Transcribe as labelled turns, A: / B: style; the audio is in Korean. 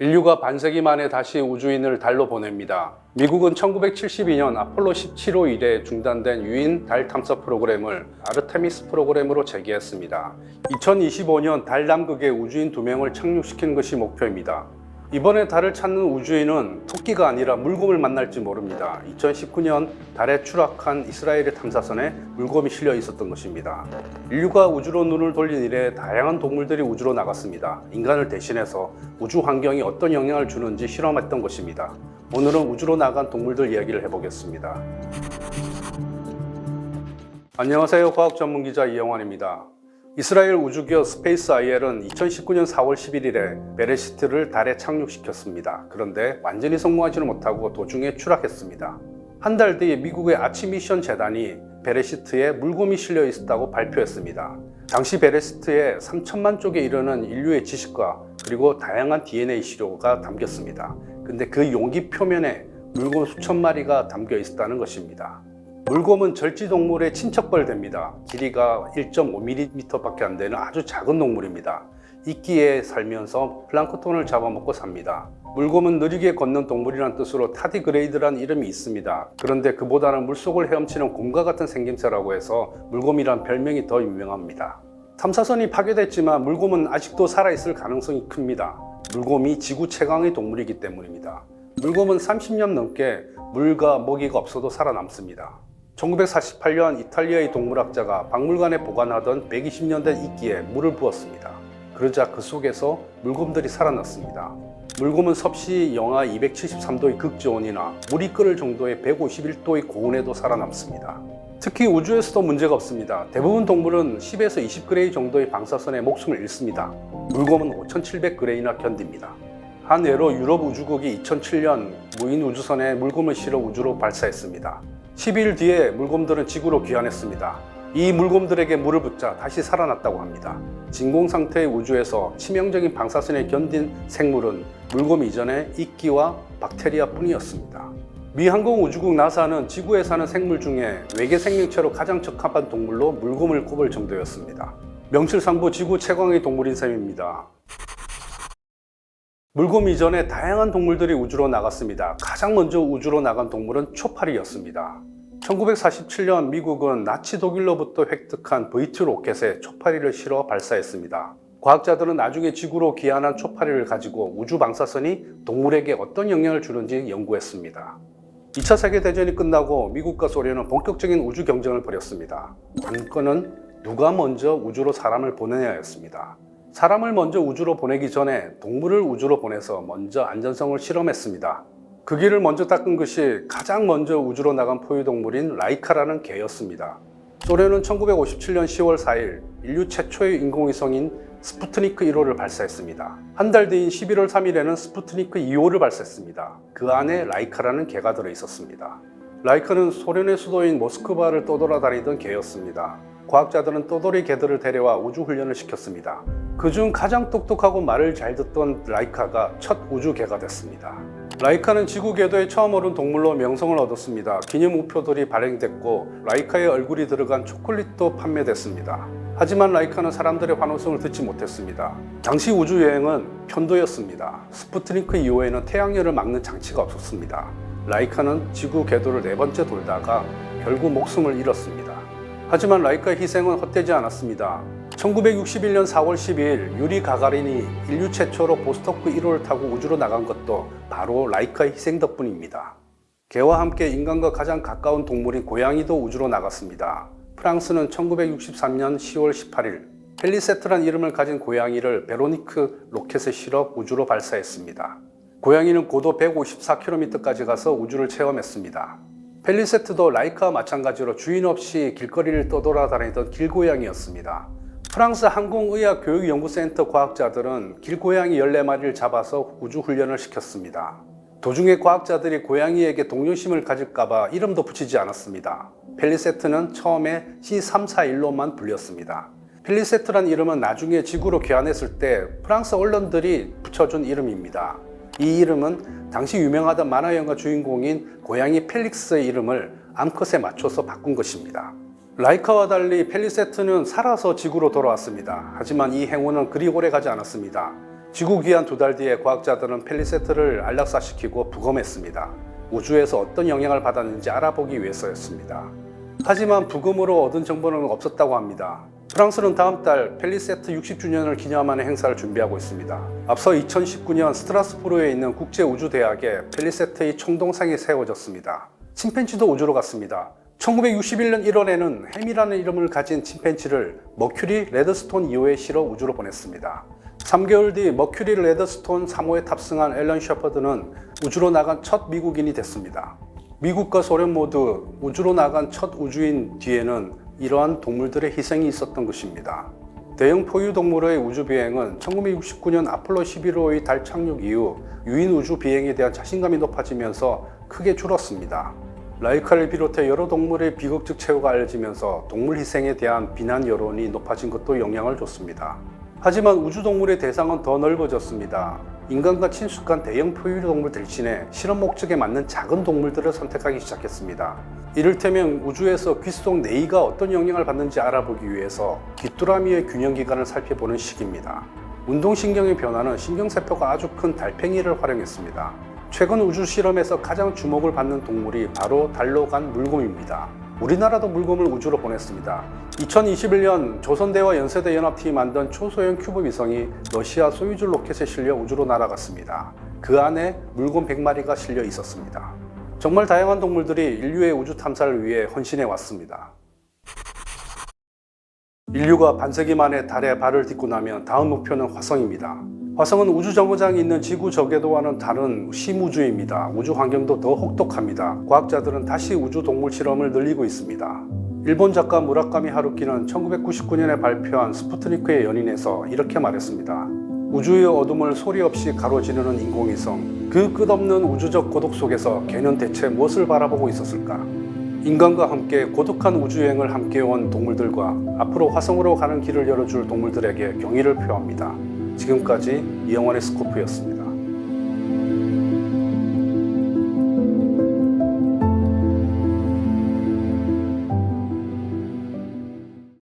A: 인류가 반세기 만에 다시 우주인을 달로 보냅니다. 미국은 1972년 아폴로 17호 이래 중단된 유인 달 탐사 프로그램을 아르테미스 프로그램으로 재개했습니다. 2025년 달 남극에 우주인 2명을 착륙시키는 것이 목표입니다. 이번에 달을 찾는 우주인은 토끼가 아니라 물곰을 만날지 모릅니다. 2019년 달에 추락한 이스라엘의 탐사선에 물곰이 실려 있었던 것입니다. 인류가 우주로 눈을 돌린 이래 다양한 동물들이 우주로 나갔습니다. 인간을 대신해서 우주 환경이 어떤 영향을 주는지 실험했던 것입니다. 오늘은 우주로 나간 동물들 이야기를 해보겠습니다. 안녕하세요. 과학 전문 기자 이영환입니다. 이스라엘 우주기업 스페이스 IL은 2019년 4월 11일에 베레시트를 달에 착륙시켰습니다. 그런데 완전히 성공하지는 못하고 도중에 추락했습니다. 한 달 뒤 미국의 아치미션 재단이 베레시트에 물곰이 실려 있었다고 발표했습니다. 당시 베레시트에 3천만 쪽에 이르는 인류의 지식과 그리고 다양한 DNA 시료가 담겼습니다. 근데 그 용기 표면에 물곰 수천 마리가 담겨 있었다는 것입니다. 물곰은 절지동물의 친척벌대입니다. 길이가 1.5mm 밖에 안 되는 아주 작은 동물입니다. 이끼에 살면서 플랑크톤을 잡아먹고 삽니다. 물곰은 느리게 걷는 동물이란 뜻으로 타디그레이드라는 이름이 있습니다. 그런데 그보다는 물속을 헤엄치는 곰과 같은 생김새라고 해서 물곰이란 별명이 더 유명합니다. 탐사선이 파괴됐지만 물곰은 아직도 살아있을 가능성이 큽니다. 물곰이 지구 최강의 동물이기 때문입니다. 물곰은 30년 넘게 물과 먹이가 없어도 살아남습니다. 1948년 이탈리아의 동물학자가 박물관에 보관하던 120년 된 이끼에 물을 부었습니다. 그러자 그 속에서 물곰들이 살아났습니다. 물곰은 섭씨 영하 273도의 극저온이나 물이 끓을 정도의 151도의 고온에도 살아남습니다. 특히 우주에서도 문제가 없습니다. 대부분 동물은 10에서 20그레이 정도의 방사선에 목숨을 잃습니다. 물곰은 5700그레이나 견딥니다. 한 예로 유럽 우주국이 2007년 무인 우주선에 물곰을 실어 우주로 발사했습니다. 12일 뒤에 물곰들은 지구로 귀환했습니다. 이 물곰들에게 물을 붓자 다시 살아났다고 합니다. 진공 상태의 우주에서 치명적인 방사선에 견딘 생물은 물곰 이전에 이끼와 박테리아 뿐이었습니다. 미 항공우주국 나사는 지구에 사는 생물 중에 외계 생명체로 가장 적합한 동물로 물곰을 꼽을 정도였습니다. 명실상부 지구 최강의 동물인 셈입니다. 물곰 이전에 다양한 동물들이 우주로 나갔습니다. 가장 먼저 우주로 나간 동물은 초파리였습니다. 1947년 미국은 나치 독일로부터 획득한 V2 로켓에 초파리를 실어 발사했습니다. 과학자들은 나중에 지구로 귀환한 초파리를 가지고 우주 방사선이 동물에게 어떤 영향을 주는지 연구했습니다. 2차 세계대전이 끝나고 미국과 소련은 본격적인 우주 경쟁을 벌였습니다. 관건은 누가 먼저 우주로 사람을 보내냐였습니다. 사람을 먼저 우주로 보내기 전에 동물을 우주로 보내서 먼저 안전성을 실험했습니다. 그 길을 먼저 닦은 것이 가장 먼저 우주로 나간 포유동물인 라이카라는 개였습니다. 소련은 1957년 10월 4일 인류 최초의 인공위성인 스푸트니크 1호를 발사했습니다. 한 달 뒤인 11월 3일에는 스푸트니크 2호를 발사했습니다. 그 안에 라이카라는 개가 들어있었습니다. 라이카는 소련의 수도인 모스크바를 떠돌아다니던 개였습니다. 과학자들은 떠돌이 개들을 데려와 우주 훈련을 시켰습니다. 그중 가장 똑똑하고 말을 잘 듣던 라이카가 첫 우주개가 됐습니다. 라이카는 지구 궤도에 처음 오른 동물로 명성을 얻었습니다. 기념 우표들이 발행됐고 라이카의 얼굴이 들어간 초콜릿도 판매됐습니다. 하지만 라이카는 사람들의 환호성을 듣지 못했습니다. 당시 우주 여행은 편도였습니다. 스푸트니크 이후에는 태양열을 막는 장치가 없었습니다. 라이카는 지구 궤도를 4번째 돌다가 결국 목숨을 잃었습니다. 하지만 라이카의 희생은 헛되지 않았습니다. 1961년 4월 12일 유리 가가린이 인류 최초로 보스토크 1호를 타고 우주로 나간 것도 바로 라이카의 희생 덕분입니다. 개와 함께 인간과 가장 가까운 동물인 고양이도 우주로 나갔습니다. 프랑스는 1963년 10월 18일 펠리세트란 이름을 가진 고양이를 베로니크 로켓에 실어 우주로 발사했습니다. 고양이는 고도 154km까지 가서 우주를 체험했습니다. 펠리세트도 라이카와 마찬가지로 주인 없이 길거리를 떠돌아다니던 길고양이였습니다. 프랑스 항공의학교육연구센터 과학자들은 길고양이 14마리를 잡아서 우주훈련을 시켰습니다. 도중에 과학자들이 고양이에게 동료심을 가질까봐 이름도 붙이지 않았습니다. 펠리세트는 처음에 C341로만 불렸습니다. 펠리세트란 이름은 나중에 지구로 귀환했을 때 프랑스 언론들이 붙여준 이름입니다. 이 이름은 당시 유명하던 만화영화 주인공인 고양이 펠릭스의 이름을 암컷에 맞춰서 바꾼 것입니다. 라이카와 달리 펠리세트는 살아서 지구로 돌아왔습니다. 하지만 이 행운은 그리 오래 가지 않았습니다. 지구 귀환 2달 뒤에 과학자들은 펠리세트를 안락사시키고 부검했습니다. 우주에서 어떤 영향을 받았는지 알아보기 위해서였습니다. 하지만 부검으로 얻은 정보는 없었다고 합니다. 프랑스는 다음 달 펠리세트 60주년을 기념하는 행사를 준비하고 있습니다. 앞서 2019년 스트라스부르에 있는 국제우주대학에 펠리세트의 총동상이 세워졌습니다. 침팬지도 우주로 갔습니다. 1961년 1월에는 햄이라는 이름을 가진 침팬지를 머큐리 레드스톤 2호에 실어 우주로 보냈습니다. 3개월 뒤 머큐리 레드스톤 3호에 탑승한 앨런 셰퍼드는 우주로 나간 첫 미국인이 됐습니다. 미국과 소련 모두 우주로 나간 첫 우주인 뒤에는 이러한 동물들의 희생이 있었던 것입니다. 대형 포유동물의 우주비행은 1969년 아폴로 11호의 달 착륙 이후 유인 우주 비행에 대한 자신감이 높아지면서 크게 줄었습니다. 라이카를 비롯해 여러 동물의 비극적 최후가 알려지면서 동물 희생에 대한 비난 여론이 높아진 것도 영향을 줬습니다. 하지만 우주동물의 대상은 더 넓어졌습니다. 인간과 친숙한 대형 포유동물 대신에 실험 목적에 맞는 작은 동물들을 선택하기 시작했습니다. 이를테면 우주에서 귀 속 내이가 어떤 영향을 받는지 알아보기 위해서 귀뚜라미의 균형기관을 살펴보는 시기입니다. 운동신경의 변화는 신경세포가 아주 큰 달팽이를 활용했습니다. 최근 우주 실험에서 가장 주목을 받는 동물이 바로 달로 간 물곰입니다. 우리나라도 물곰을 우주로 보냈습니다. 2021년 조선대와 연세대 연합팀이 만든 초소형 큐브 위성이 러시아 소유주 로켓에 실려 우주로 날아갔습니다. 그 안에 물곰 100마리가 실려 있었습니다. 정말 다양한 동물들이 인류의 우주 탐사를 위해 헌신해 왔습니다. 인류가 반세기 만에 달에 발을 딛고 나면 다음 목표는 화성입니다. 화성은 우주정거장이 있는 지구 저궤도와는 다른 심우주입니다. 우주 환경도 더 혹독합니다. 과학자들은 다시 우주 동물 실험을 늘리고 있습니다. 일본 작가 무라카미 하루키는 1999년에 발표한 스푸트니크의 연인에서 이렇게 말했습니다. 우주의 어둠을 소리 없이 가로지르는 인공위성, 그 끝없는 우주적 고독 속에서 걔는 대체 무엇을 바라보고 있었을까? 인간과 함께 고독한 우주여행을 함께해온 동물들과 앞으로 화성으로 가는 길을 열어줄 동물들에게 경의를 표합니다. 지금까지 이영환의 스코프였습니다.